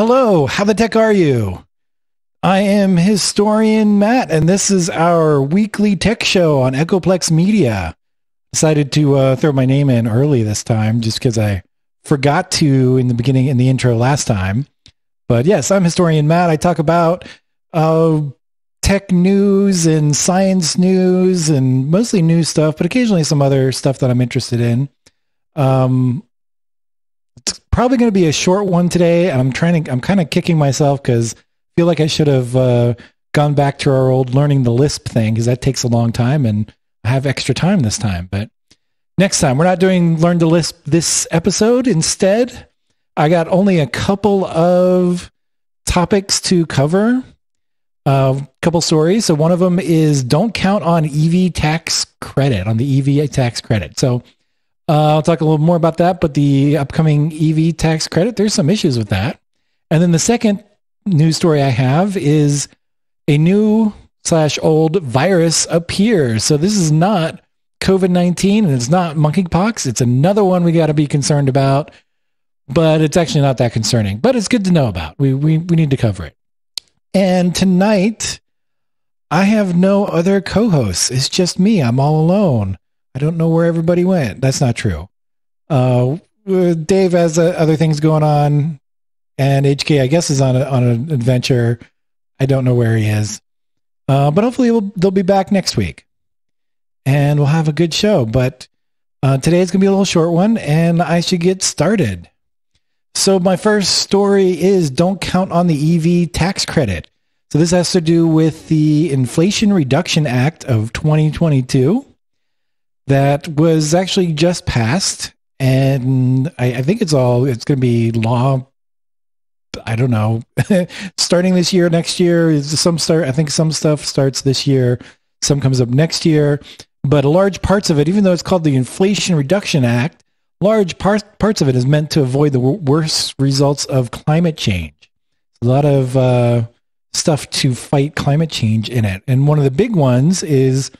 Hello, how the heck are you? I am historian Matt, and this is our weekly tech show on Echoplex Media. Decided to throw my name in early this time just because I forgot to in the beginning, in the intro last time. But yes, I'm historian Matt. I talk about tech news and science news and mostly news stuff, but occasionally some other stuff that I'm interested in. It's probably going to be a short one today. I'm kind of kicking myself because I feel like I should have gone back to our old learning the Lisp thing because that takes a long time and I have extra time this time. But next time, we're not doing Learn to Lisp this episode. Instead, I got only a couple of topics to cover, a couple stories. So one of them is don't count on EV tax credit, on the EV tax credit. So I'll talk a little more about that, but the upcoming EV tax credit, there's some issues with that. And then the second news story I have is a new/old virus appears. So this is not COVID-19 and it's not monkeypox. It's another one we got to be concerned about, but it's actually not that concerning. But it's good to know about. We need to cover it. And tonight, I have no other co-hosts. It's just me. I'm all alone. I don't know where everybody went. That's not true. Dave has other things going on, and HK, I guess, is on an adventure. I don't know where he is. But hopefully they'll be back next week, and we'll have a good show. But today is going to be a little short one, and I should get started. So my first story is don't count on the EV tax credit. So this has to do with the Inflation Reduction Act of 2022. That was actually just passed, and I think it's going to be law. I don't know, starting this year, next year. I think some stuff starts this year, some comes up next year. But large parts of it, even though it's called the Inflation Reduction Act, large parts of it is meant to avoid the worst results of climate change. A lot of stuff to fight climate change in it, and one of the big ones is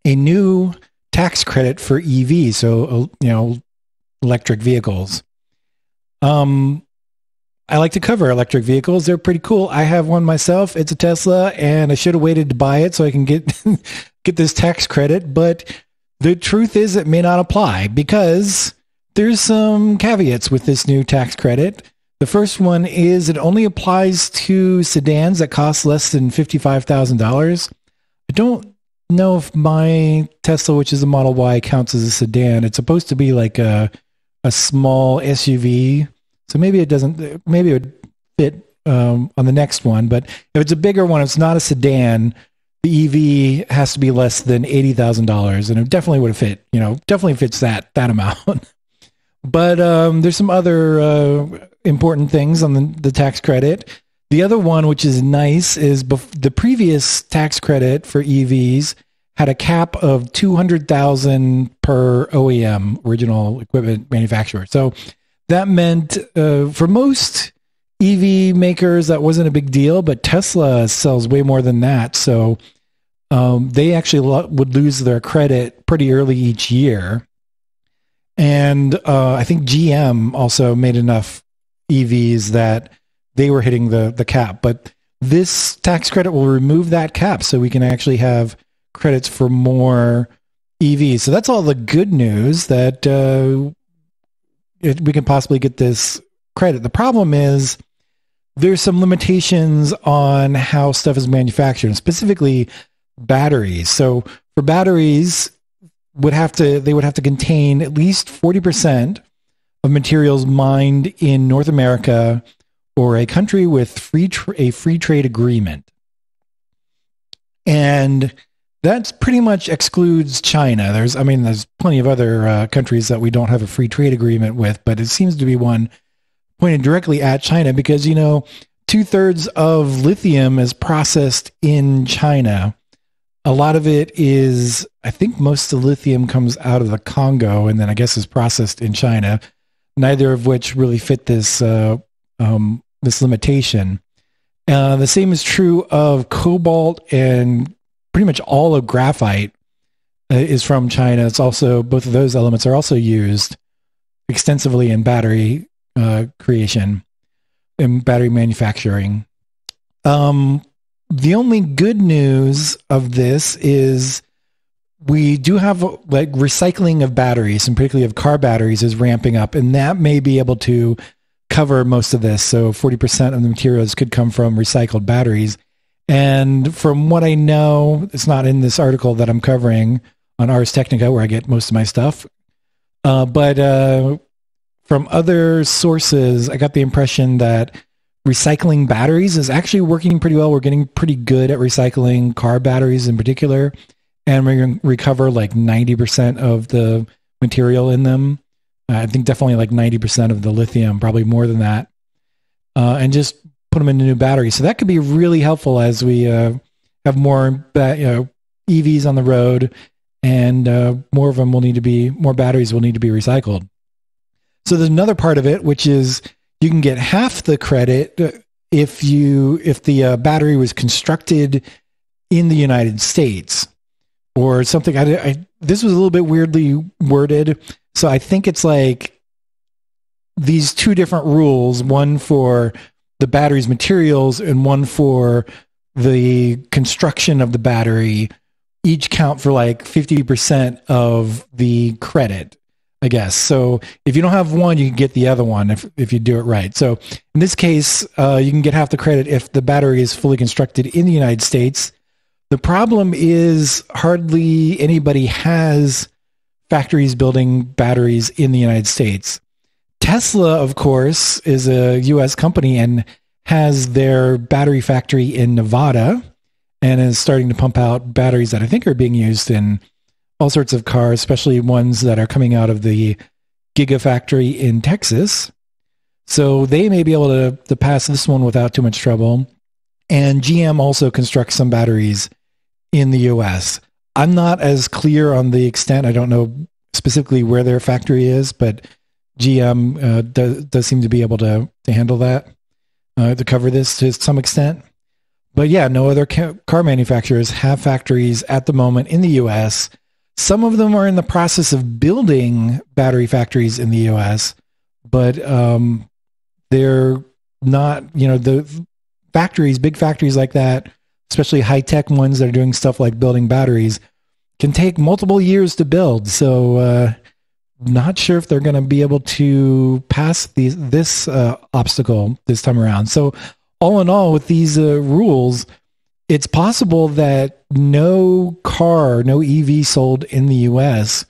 a new tax credit for EVs, so electric vehicles. I like to cover electric vehicles. They're pretty cool. I have one myself. It's a Tesla, and I should have waited to buy it so I can get this tax credit. But the truth is, it may not apply because there's some caveats with this new tax credit. The first one is it only applies to sedans that cost less than $55,000. I don't know if my Tesla, which is a Model Y, counts as a sedan. It's supposed to be like a small SUV, so maybe it doesn't. Maybe it would fit on the next one. But if it's a bigger one, it's not a sedan. The EV has to be less than $80,000, and it definitely would have fit. Definitely fits that amount. But there's some other important things on the tax credit. The other one, which is nice, is the previous tax credit for EVs had a cap of $200,000 per OEM, original equipment manufacturer. So that meant for most EV makers that wasn't a big deal, but Tesla sells way more than that. So they actually would lose their credit pretty early each year. And I think GM also made enough EVs that they were hitting the cap, but this tax credit will remove that cap so we can actually have credits for more EVs. So that's all the good news that we can possibly get this credit. The problem is there's some limitations on how stuff is manufactured, specifically batteries. So for batteries, they would have to contain at least 40% of materials mined in North America or a country with a free trade agreement. And that pretty much excludes China. There's plenty of other countries that we don't have a free trade agreement with, but it seems to be one pointed directly at China because, 2/3 of lithium is processed in China. A lot of it is, I think most of the lithium comes out of the Congo and then I guess is processed in China, neither of which really fit this limitation. The same is true of cobalt, and pretty much all of graphite is from China. It's also, both of those elements are also used extensively in battery creation. in battery manufacturing. The only good news of this is we do have like recycling of batteries, and particularly of car batteries, is ramping up, and that may be able to cover most of this. So 40% of the materials could come from recycled batteries. And from what I know, it's not in this article that I'm covering on Ars Technica, where I get most of my stuff. But from other sources, I got the impression that recycling batteries is actually working pretty well. We're getting pretty good at recycling car batteries in particular, and we're going to recover like 90% of the material in them. I think definitely like 90% of the lithium, probably more than that, and just put them into new batteries. So that could be really helpful as we have more EVs on the road, and more of them will need to be, more batteries will need to be recycled. So there's another part of it, which is you can get half the credit if the battery was constructed in the United States or something. This was a little bit weirdly worded, so I think it's like these two different rules: one for the battery's materials and one for the construction of the battery. Each count for like 50% of the credit, I guess. So if you don't have one, you can get the other one if you do it right. So in this case, you can get half the credit if the battery is fully constructed in the United States. The problem is hardly anybody has factories building batteries in the United States. Tesla, of course, is a U.S. company and has their battery factory in Nevada and is starting to pump out batteries that I think are being used in all sorts of cars, especially ones that are coming out of the Gigafactory in Texas. So they may be able to pass this one without too much trouble. And GM also constructs some batteries in the US. I'm not as clear on the extent. I don't know specifically where their factory is, but GM does seem to be able to handle that, to cover this to some extent. But yeah, no other car manufacturers have factories at the moment in the US. Some of them are in the process of building battery factories in the US, but they're not, the factories, big factories like that, especially high-tech ones that are doing stuff like building batteries, can take multiple years to build. So not sure if they're going to be able to pass this obstacle this time around. So all in all, with these rules, it's possible that no EV sold in the US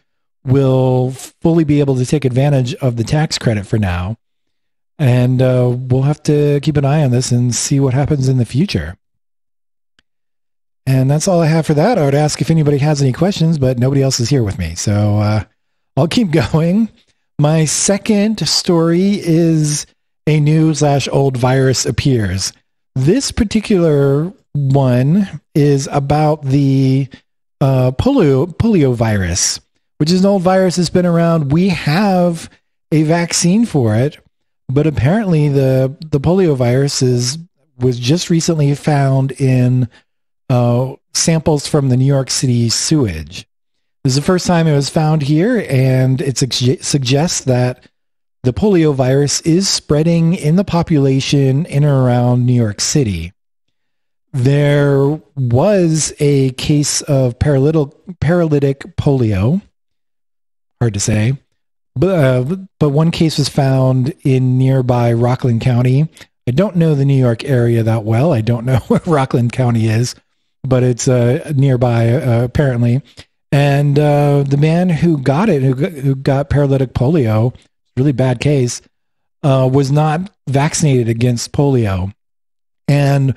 will fully be able to take advantage of the tax credit for now. And we'll have to keep an eye on this and see what happens in the future. And that's all I have for that. I would ask if anybody has any questions, but nobody else is here with me. So I'll keep going. My second story is a new/old virus appears. This particular one is about the polio virus, which is an old virus that's been around. We have a vaccine for it, but apparently the polio virus was just recently found in samples from the New York City sewage. This is the first time it was found here, and it suggests that the polio virus is spreading in the population in and around New York City. There was a case of paralytic polio, hard to say, but one case was found in nearby Rockland County. I don't know the New York area that well. I don't know where Rockland County is, but it's nearby apparently. And the man who got it, who got paralytic polio, really bad case, was not vaccinated against polio. And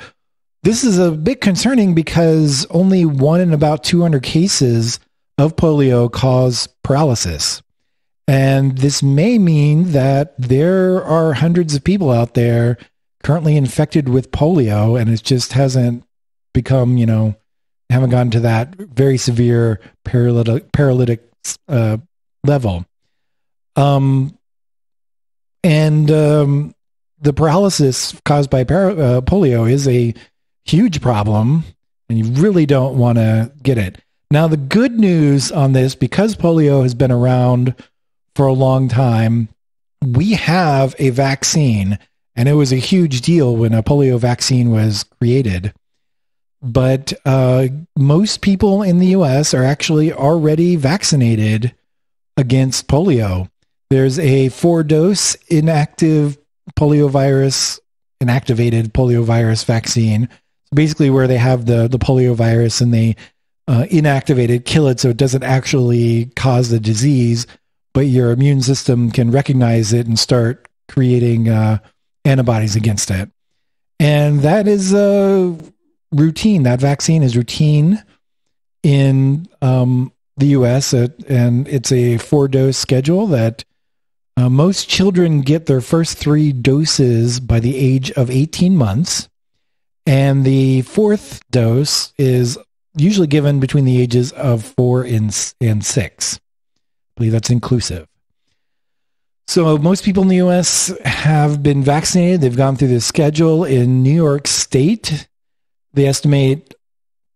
this is a bit concerning because only 1 in about 200 cases of polio cause paralysis. And this may mean that there are hundreds of people out there currently infected with polio, and it just hasn't become, haven't gotten to that very severe paralytic level. The paralysis caused by polio is a huge problem, and you really don't want to get it. Now, the good news on this, because polio has been around for a long time, we have a vaccine, And it was a huge deal when a polio vaccine was created. But most people in the U.S. are actually already vaccinated against polio. There's a 4-dose inactivated poliovirus vaccine, basically where they have the poliovirus and they inactivate it, kill it so it doesn't actually cause the disease, but your immune system can recognize it and start creating antibodies against it. And that is routine. That vaccine is routine in the U.S., and it's a 4-dose schedule that most children get their first 3 doses by the age of 18 months, and the 4th dose is usually given between the ages of 4 and 6. I believe that's inclusive. So most people in the U.S. have been vaccinated. They've gone through this schedule. In New York State, they estimate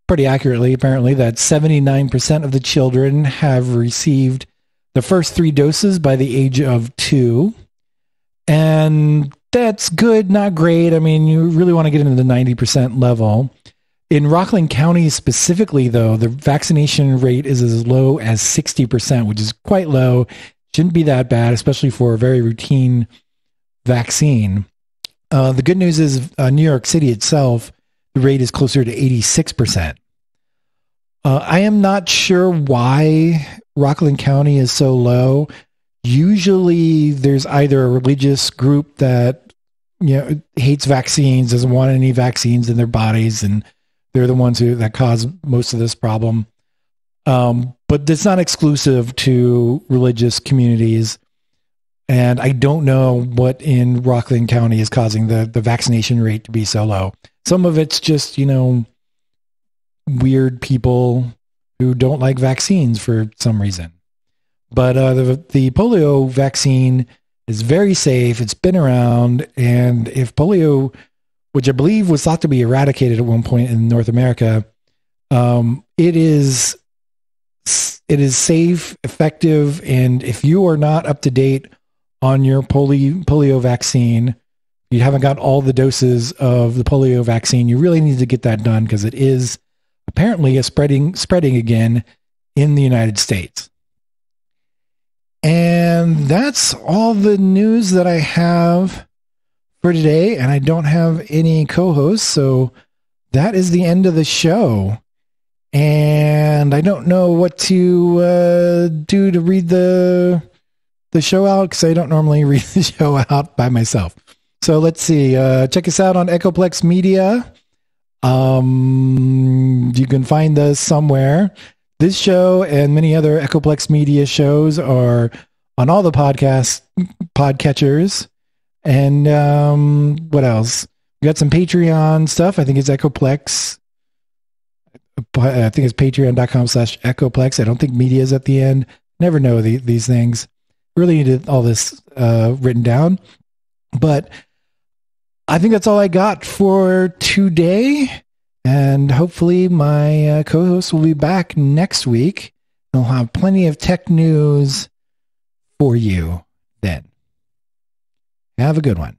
pretty accurately, apparently, that 79% of the children have received the first 3 doses by the age of 2. And that's good, not great. I mean, you really want to get into the 90% level. In Rockland County specifically, though, the vaccination rate is as low as 60%, which is quite low. Shouldn't be that bad, especially for a very routine vaccine. The good news is New York City itself, the rate is closer to 86%. I am not sure why Rockland County is so low. Usually there's either a religious group that hates vaccines, doesn't want any vaccines in their bodies, and they're the ones that cause most of this problem. But it's not exclusive to religious communities. And I don't know what in Rockland County is causing the vaccination rate to be so low. Some of it's just, weird people who don't like vaccines for some reason. But the polio vaccine is very safe. It's been around. And if polio, which I believe was thought to be eradicated at one point in North America, it is safe, effective, and if you are not up to date on your polio vaccine, you haven't got all the doses of the polio vaccine, you really need to get that done because it is apparently spreading again in the United States. And that's all the news that I have for today, and I don't have any co-hosts, so that is the end of the show. And I don't know what to do to read the show out because I don't normally read the show out by myself. So let's see. Check us out on Echoplex Media. You can find us somewhere. This show and many other Echoplex Media shows are on all the podcatchers. And what else? We got some Patreon stuff. I think it's Echoplex. I think it's patreon.com/Echoplex. I don't think media is at the end. Never know these things. Really needed all this written down. But I think that's all I got for today. And hopefully my co-host will be back next week. I'll have plenty of tech news for you then. Have a good one.